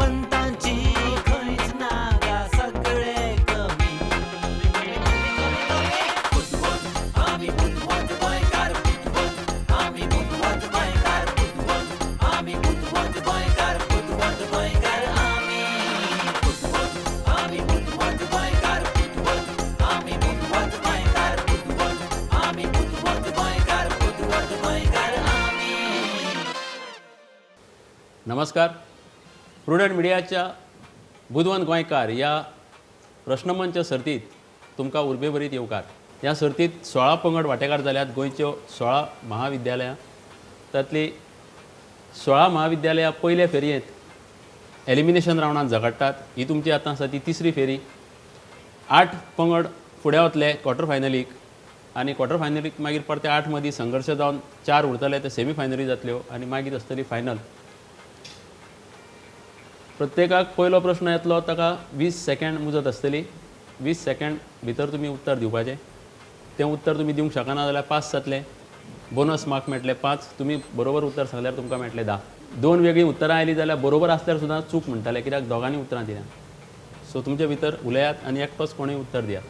बुद्धवंतांची खंयच नागा सगळे कमी बुद्धवंत आमी बुद्धवंत गोंयकार बुद्धवंत आमी बुद्धवंत गोंयकार बुद्धवंत आमी बुद्धवंत गोंयकार बुद्धवंत गोंयकार आमी बुद्धवंत गोंयकार बुद्धवंत आमी बुद्धवंत गोंयकार बुद्धवंत आमी बुद्धवंत गोंयकार बुद्धवंत गोंयकार आमी. नमस्कार. प्रुडंट मिडियाच्या बुद्धवंत गोंयकार या प्रश्नमंच सर्तीत तुमकां उर्बेभरीत येवकार. ह्या सर्तीत 16 पंगड वांटेकार जाल्यात. गोंयच्यो 16 महाविद्यालयां, तातली 16 महाविद्यालयां पयले फेरयेंत एलिमिनेशन रावंडांत झगडटात. ही तुमची आतां आसा ती तिसरी फेरी. 8 पंगड फुडें वतले क्वॉर्टर फायनलीक आनी क्वॉर्टर फायनलीक मागीर परते 8 मदीं संघर्श जावन 4 उरतले ते सेमी फायनली जातल्यो आनी मागीर आसतली फायनल. प्रत्येकाक पयलो प्रश्न येतलो, ताका 20 सेकंड मुजत आसतली. 20 सेकंड भितर तुमी उत्तर दिवपाचें. तें उत्तर तुमी दिवंक शकना जाल्यार पास जातले. बोनस मार्क मेळटले 5. तुमी बरोबर उत्तर सांगल्यार तुमकां मेळटले 10. 2 वेगळीं उत्तरां आयलीं जाल्यार बरोबर आसल्यार सुद्दां चूक म्हणटाले, कित्याक दोगांनी उतरां दिल्यां. सो तुमचे भितर उलयात आनी एकटोच कोणूय उत्तर दियात.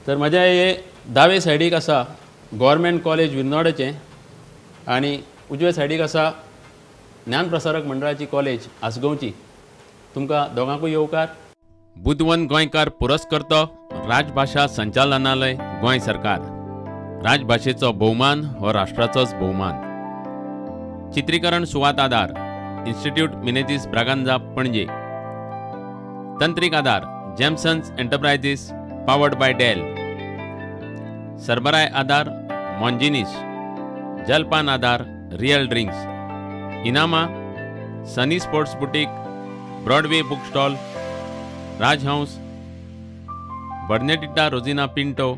तर म्हज्या हे दावे सायडीक आसा गव्हर्मेंट कॉलेज विर्नोडाचें आनी उजवे सायडीक आसा ज्ञान प्रसारक मंडळाची कॉलेज आसगांवची. तुमकां दोगांकूय येवकार. बुद्धवंत गोंयकार पुरस्कर्तो राजभाशा संचालनालय गोंय सरकार. राजभाशेचो भोवमान हो राष्ट्राचोच भोवमान. चित्रीकरण सुवात आदार इन्स्टिट्यूट मिनेझीस ब्रागांझा पणजे. तंत्रीक आदार Jamesons enterprises powered by Dell. सरबराय आदार मॉन्जिनीस. जलपान आदार रियल ड्रिंक्स. इनामा Sunny Sports Boutique, Broadway Book Stall, Rajhans, Bernetita Rosina Pinto,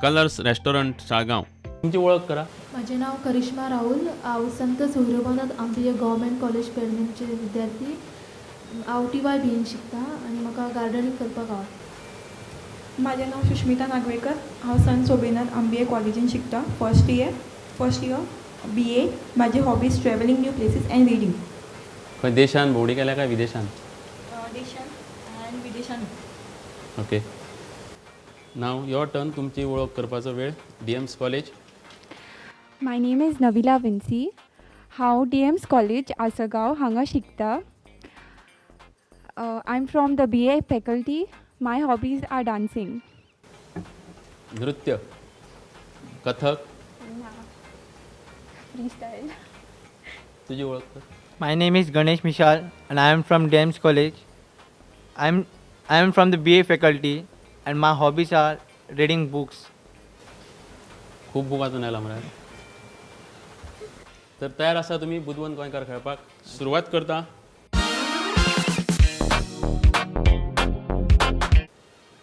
Colours Restaurant Saligao. तुमची ओळख करा. माझे नाव करिश्मा राहुल. हांव संत सोयरोबानाथ आंबे गव्हर्मेंट कॉलेज पेडणेंचे विद्यार्थी. हांव TY बीन शिकता आनी म्हाका गार्डनिंग करपाक आवडटा. माझे नाव सुष्मिता नागवेकर. हांव संत सोबेनाथ आंबे कॉलेजीन शिकता. First year BA. माझे hobbies travelling new places and reading. खंय देशान भोंवडी केल्या काय विदेशान? देशान आनी विदेशान. ओके. Now your turn. तुमची ओळख करपाचो वेळ. DMS college. My name is Navila Vincy. हांव DMS कॉलेज आसगांव हांगा शिकता. I am from the BA faculty. My hobbies are dancing. नृत्य, कथक. फ्रीस्टाईल. तुझी ओळख कर. My name is Ganesh Mishal and I am from DMS College. I am from the BA faculty and my hobbies are reading books. खूप book वाचून आयला मरे. तर तयार आसा तुमी बुद्धवंत गोंयकार खेळपाक? सुरवात करता.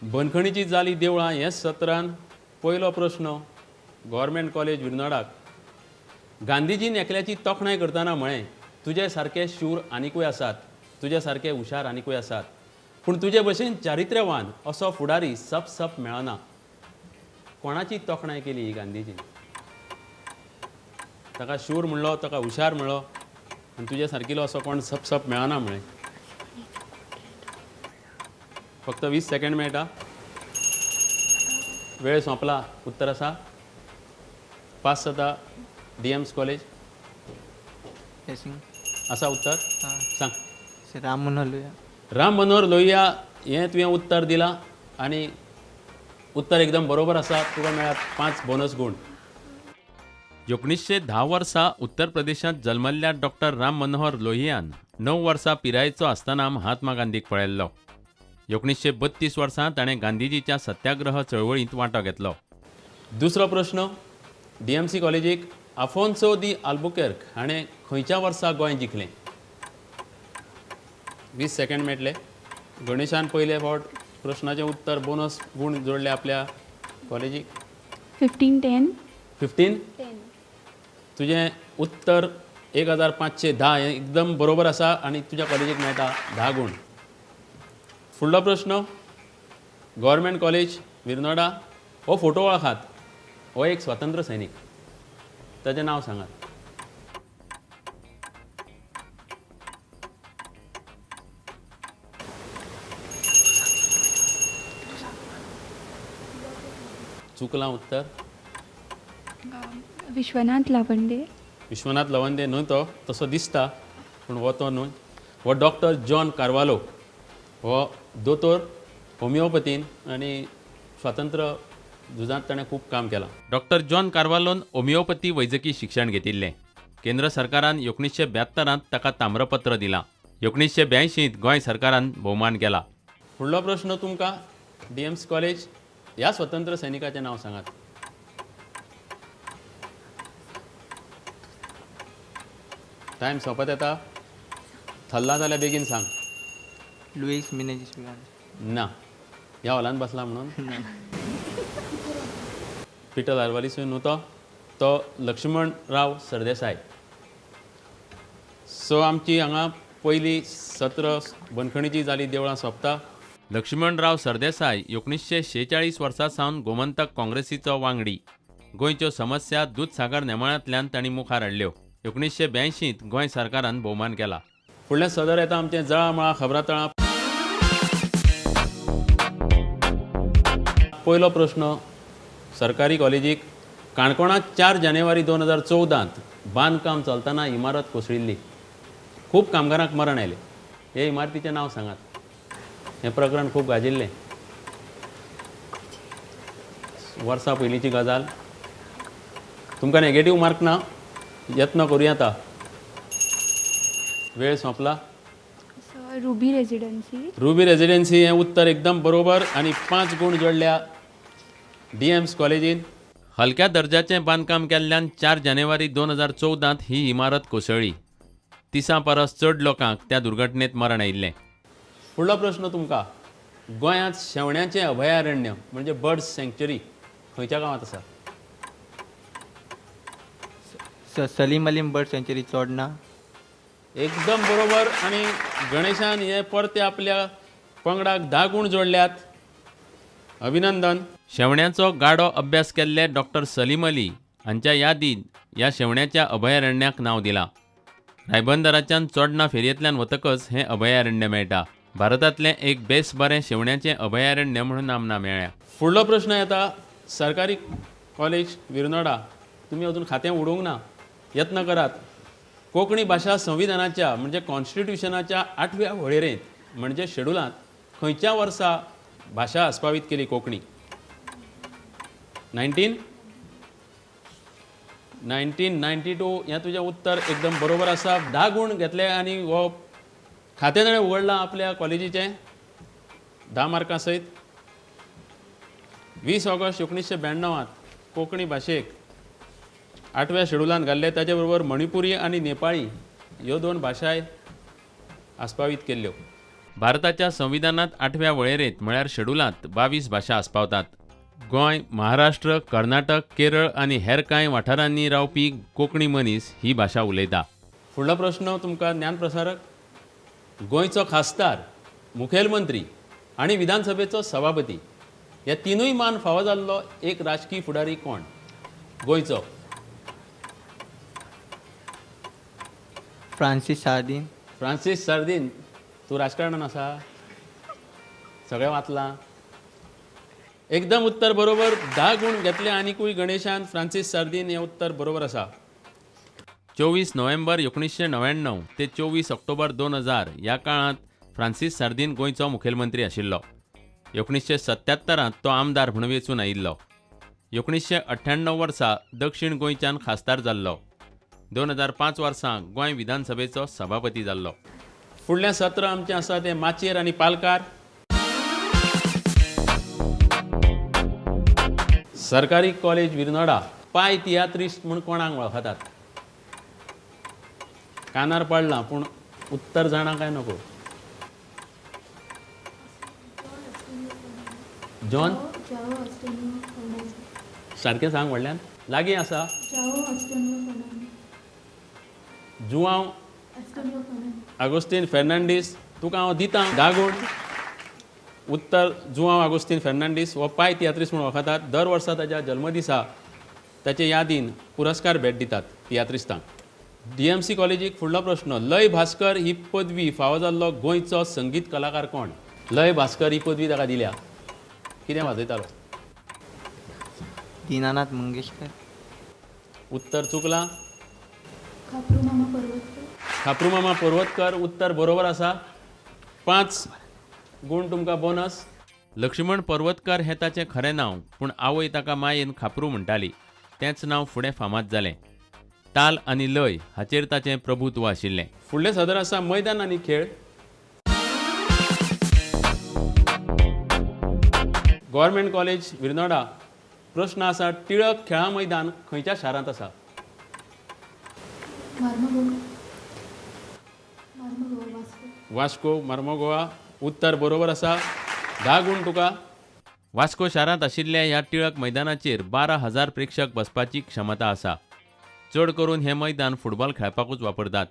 बंदखणीची जाली देवळां हें सत्रान पयलो प्रश्न गव्हर्मेंट कॉलेज विर्नोडाक. गांधीजीन एकल्याची तोखणाय करतना म्हळें, तुजे सारके शूर आनिकूय आसात, तुजे सारके हुशार आनिकूय आसात, पूण तुजे भशेन चारित्र्यवान असो फुडारी सप मेळना. कोणाची तोखणाय केली ही गांधीजीन? ताका शूर म्हणलो, ताका हुशार म्हणलो, आनी तुजे सारकिलो असो कोण सप मेळना म्हळें. फक्त 20 सेकंड मेळटा. वेळ सोंपला. उत्तर आसा पास जाता DMS कॉलेज. आसा उत्तर? सांग. राम मनोहर लोहिया. राम मनोहर लोहिया हें तुवें उत्तर दिलां आनी उत्तर एकदम बरोबर आसा. तुका मेळ्ळ्यात 5 बोनस गुण. 1910 वर्सा उत्तर प्रदेशांत जल्मल्ल्या डॉक्टर राम मनोहर लोहियान 9 वर्सां पिरायेचो आसतना महात्मा गांधीक पळयल्लो. 1932 वर्सा ताणें गांधीजीच्या सत्याग्रह चळवळींत वांटो घेतलो. दुसरो प्रश्न DMC कॉलेजीक आफोन्सो दी आल्बुकेर्क हाणें खंयच्या वर्सा गोंय जिखलें? 20 सेकंड मेळटले. गणेशान पयले फावट प्रश्नाचें उत्तर बोनस गुण जोडले आपल्या कॉलेजीक. 1510. 15. तुजें उत्तर 1510 हें एकदम बरोबर आसा आनी तुज्या कॉलेजीक मेळटा 10 गुण. फुडलो प्रश्न गव्हर्मेंट कॉलेज विर्नोडा. हो फोटो वळखात. हो एक स्वातंत्र्य सैनीक. ताचें नांव सांगात. चुकलां उत्तर. विश्वनाथ लावंडे. विश्वनाथ लवंदे न्हय तो तसो दिसता पूण हो तो न्हय. हो डॉक्टर जॉन कार्वालो. हो दोतोर होमिओपॅथीन आनी स्वातंत्र्य झुजांत ताणें खूब काम केलां. डॉक्टर जॉन कार्वालोन होमिओपॅथी वैजकी शिक्षण घेतिल्लें. केंद्र सरकारान 1972 ताका ताम्रपत्र दिलां. 1982 गोंय सरकारान भोवमान केला. फुडलो प्रश्न तुमकां DMC कॉलेज ह्या स्वतंत्र सैनिकाचें नांव सांगात. टायम सोंपत येता. थल्ला जाल्यार बेगीन सांग. लुईस मिनेजीस मिलान. ना ह्या हॉलान बसला म्हणून. पिटर आल्वारीस न्हू तो लक्ष्मणराव सरदेसाय. सो आमची हांगा पयली सत्र बंदखणीची जाली देवळां सोंपता. लक्ष्मणराव सरदेसाय 1946 वर्सा सावन गोमंतक काँग्रेसीचो वांगडी. गोंयच्यो समस्या दूदसागर नेमाळ्यांतल्यान तांणी मुखार हाडल्यो. 1982 गोंय सरकारान भोवमान केला. फुडलें सदर येता आमचें जळामळा खबरातळां. पयलो प्रश्न सरकारी कॉलेजीक काणकोणांत 4 जानेवारी 2014 बांदकाम चलतना इमारत कोसळिल्ली. खूब कामगारांक मरण आयलें. हे इमारतीचें नांव सांगात. हें प्रकरण खूब गाजिल्लें. वर्सां पयलींची गजाल. तुमकां नेगेटीव मार्क ना. यत्न करूं येता. वेळ सोंपला. Ruby Residency. रुबी रेजिडेन्सी हें उत्तर एकदम बरोबर आनी 5 गूण जोडल्या DMC कॉलेजीन. हलक्या दर्जाचें बांदकाम केल्ल्यान 4 जानेवारी 2014 ही इमारत कोसळ्ळी. 30 परस चड लोकांक त्या दुर्घटनेंत मरण आयिल्लें. फुडलो प्रश्न तुमकां गोंयांत शेवण्यांचें अभयारण्य म्हणजे बर्ड सँक्च्युरी खंयच्या गांवांत आसा. सलीम अलीम बर्ड सँच्युरी चोडणा. एकदम बरोबर. आनी गणेशान हे परते आपल्या पंगडाक 10 गूण जोडल्यात. अभिनंदन. शेवण्यांचो गाडो अभ्यास केल्ले डॉक्टर सलीम अली हांच्या यादीन ह्या शेवण्याच्या अभयारण्याक नांव दिलां. रायबंदराच्यान चोडणा फेरयेंतल्यान वतकच हें अभयारण्य मेळटा. भारतांतलें एक बेस बरें शेवण्याचें अभयारण्य म्हणून नामना मेळ्ळ्या. फुडलो प्रश्न येता सरकारी कॉलेज विरनोडा. तुमी अजून खातें उडोवंक ना. यत्न करात. कोंकणी भाशा संविधानाच्या म्हणजे कॉन्स्टिट्युशनाच्या 8व्या वळेरेंत म्हणजे शेड्युलांत खंयच्या वर्सा भाशा आस्पावीत केली कोंकणी. 1992 हें तुजें उत्तर एकदम बरोबर आसा. 10 गूण घेतले आनी हो खातें ताणें उगडलां आपल्या कॉलेजीचें 10 मार्कां सयत. 20 ऑगस्ट 1992 कोंकणी भाशेक 8व्या शेड्युलांत घाल्ले. ताचे बरोबर मणिपुरी आनी नेपाळी ह्यो 2 भाशाय आस्पावीत केल्ल्यो. भारताच्या संविधानांत 8व्या वळेरेंत म्हळ्यार शेड्युलांत 22 भाशा आस्पावतात. गोंय, महाराष्ट्र, कर्नाटक, केरळ आनी हेर कांय वाठारांनी रावपी कोंकणी मनीस ही भाशा उलयता. फुडलो प्रश्न तुमकां ज्ञानप्रसारक. गोंयचो खासदार, मुखेलमंत्री आनी विधानसभेचो सभापती हे तिनूय मान फावो जाल्लो एक राजकीय फुडारी कोण. गोंयचो. Francis sardine. Francis sardine. तूं राजकारणान आसा. सगळें वाचलां. एकदम उत्तर बरोबर. 10 गूण घेतले आनीकूय गणेशान. फ्रांसीस सार्दीन हें उत्तर बरोबर आसा. 24 नोव्हेंबर 1999 ते 24 ऑक्टोबर 2000 ह्या काळांत फ्रांसीस सार्दीन गोंयचो मुखेलमंत्री आशिल्लो. 1977 तो आमदार म्हणून वेंचून आयिल्लो. 1998 वर्सा दक्षिण गोंयच्यान खासदार जाल्लो. 2005 वर्सा गोंय विधानसभेचो सभापती जाल्लो. फुडलें सत्र आमचें आसा तें माचयेर आनी पालकार. सरकारी कॉलेज विरनोडा पाय तियात्रिस्ट म्हूण कोणाक वळखतात. कानार पडलां पूण उत्तर जाणा काय नको. जॉन सारकें सांग व्हडल्यान. लागीं आसा. जुआंव आगोस्तीन फेर्नांडीस. तुका हांव दितां 10 गूण. उत्तर जुआंव आगोस्तीन फेर्नांडीस हो पाय तियात्रिस्ट म्हूण वळखतात. दर वर्सा ताच्या जल्मदिसा ताचे यादीन पुरस्कार भेट दितात तियात्रिस्तांक. DMC कॉलेजीक फुडलो प्रश्न. लय भास्कर ही पदवी फावो जाल्लो गोंयचो संगीत कलाकार कोण. लय भास्कर ही पदवी ताका दिल्या. कितें वाजयतालो. दीनानाथ मंगेशकर. उत्तर चुकला. खापरू मामा पर्वतकर. खापरू मामा पर्वतकर उत्तर बरोबर आसा. 5 गुण तुमकां बोनस. लक्ष्मण पर्वतकर हें ताचें खरें नांव, पूण आवय ताका मायेन खापरू म्हणटाली. तेंच नांव फुडें फामाद जालें. ताल आनी लय हाचेर ताचें प्रभुत्व आशिल्लें. फुडलें सदर आसा मैदान आनी खेळ. Government college Virnoda. प्रश्न आसा टिळक खेळां मैदान खंयच्या शारांत आसा? वास्को मार्मोगोवा. उत्तर बरोबर आसा. 10 गुण तुका. वास्को शारांत आशिल्ल्या ह्या टिळक मैदानाचेर 12,000 प्रेक्षक बसपाची क्षमता आसा. चड करून हें मैदान फुटबॉल खेळपाकूच वापरतात.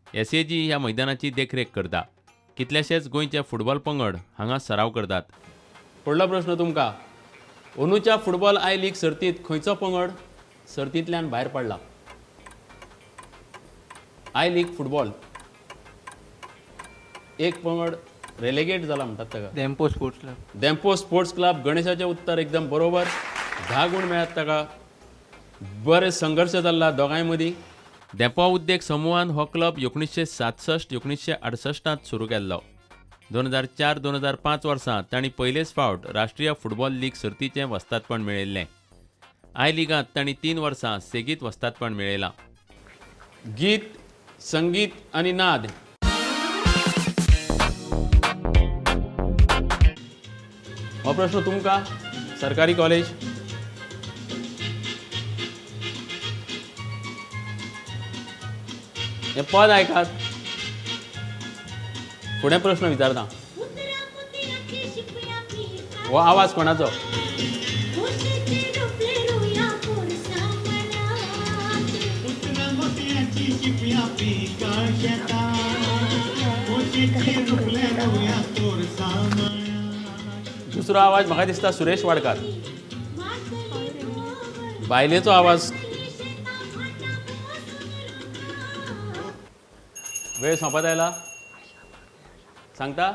SAG ह्या मैदानाची देखरेख करता. कितलेशेच गोंयचे फुटबॉल पंगड हांगा सराव करतात. फुडलो प्रश्न तुमकां. अंदूच्या फुटबॉल आय लीग सर्तींत खंयचो पंगड सर्तींतल्यान भायर पडला? आय लीग फुटबॉल एक पंगड रेलेगेट जाला म्हणटात ताका. Dempo Sports Club. Dempo Sports Club. गणेशाचें उत्तर एकदम बरोबर. 10 गुण मेळ्ळ्यात ताका. बरें संघर्श जाल्ला दोगांय मदीं. डेम्पो उद्देग समूहान हो क्लब 1967-1968 सुरू केल्लो. 2004-2005 वर्सा तांणी पयलेच फावट राष्ट्रीय फुटबॉल लीग सर्तीचें वस्तादपण मेळयल्लें. आय लिगांत तांणी 3 वर्सां सेगीत वस्तादपण मेळयलां. गीत, संगीत आनी नाद. हो प्रश्न तुमकां. सरकारी कॉलेज. हे पद आयकात. फुडें प्रश्न विचारता. हो आवाज कोणाचो? दुसरो आवाज म्हाका दिसता सुरेश वाडकार. बायलेचो आवाज. वेळ सोंपत आयला. सांगता.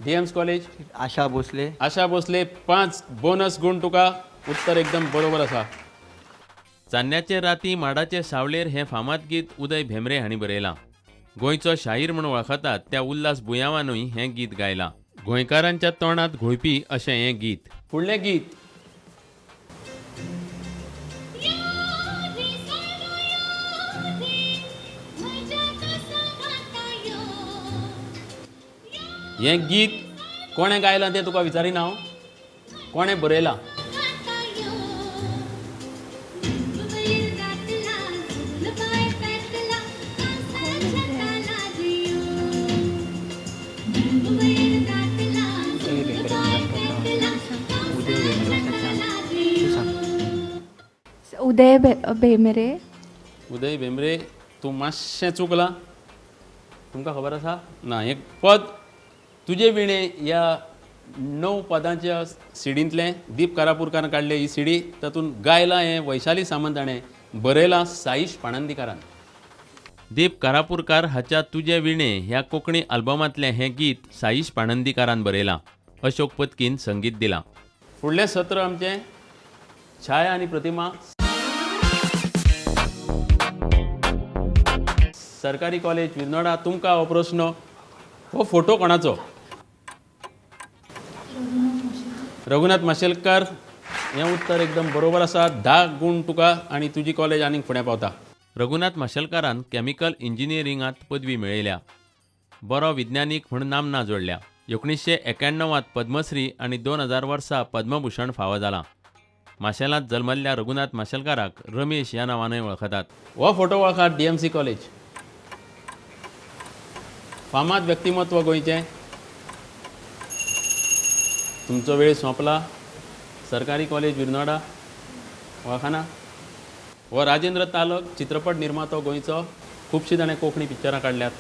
DMS college. Asha Bhosle. Asha Bhosle. 5 bonus गुण तुका. उत्तर एकदम बरोबर आसा. चान्न्याचे राती माडाचे सावळेर हें फामाद गीत उदय भेंब्रे हांणी बरयलां. गोंयचो शाहीर म्हूण वळखतात त्या उल्हास बुयांवानूय हें गीत गायलां. गोंयकारांच्या तोंडांत घोळपी अशें हें गीत. फुडलें गीत. हें गीत कोणें गायलां तें तुका विचारीन हांव. कोणें बरयलां? उदय भेंब्रे. उदय भेंब्रे. तूं मातशें चुकलां. तुमकां खबर आसा? ना. एक पद तुजे विणे ह्या 9 पदांच्या सिडींतलें दीप कारापुरकारान काडले ही सिडी. तातूंत गायलां हें वैशाली सामंत हाणें. बरयलां साईश पाणंदीकारान. दीप कारापुरकार हाच्या तुजे विणे ह्या कोंकणी आल्बमांतलें हें गीत साईश पाणंदीकारान बरयलां. अशोक पत्कीन संगीत दिलां. फुडलें सत्र आमचें छाया आनी प्रतिमा. सरकारी कॉलेज विर्नोडा. तुमकां हो प्रश्न. हो फोटो कोणाचो? रघुनाथ माशेलकार. हें उत्तर एकदम बरोबर आसा. 10 गुण तुका आनी तुजी कॉलेज आनीक फुडें पावता. रघुनाथ माशेलकारान कॅमिकल इंजिनियरिंगांत पदवी मेळयल्या. बरो विज्ञानीक म्हूण नामना जोडल्या. 1991 पद्मश्री आनी 2000 वर्सा पद्मभूषण फावो जाला. माशेलांत जल्मल्ल्या रघुनाथ माशेलकाराक रमेश ह्या नांवानय वळखतात. हो फोटो वळखात DMC कॉलेज. फामाद व्यक्तिमत्व गोंयचें. तुमचो वेळ सोंपला. सरकारी कॉलेज विर्नोडा. वळखना? हो राजेंद्र तालक चित्रपट निर्मातो गोंयचो. खुबशीं ताणें कोंकणी पिक्चरां काडल्यात.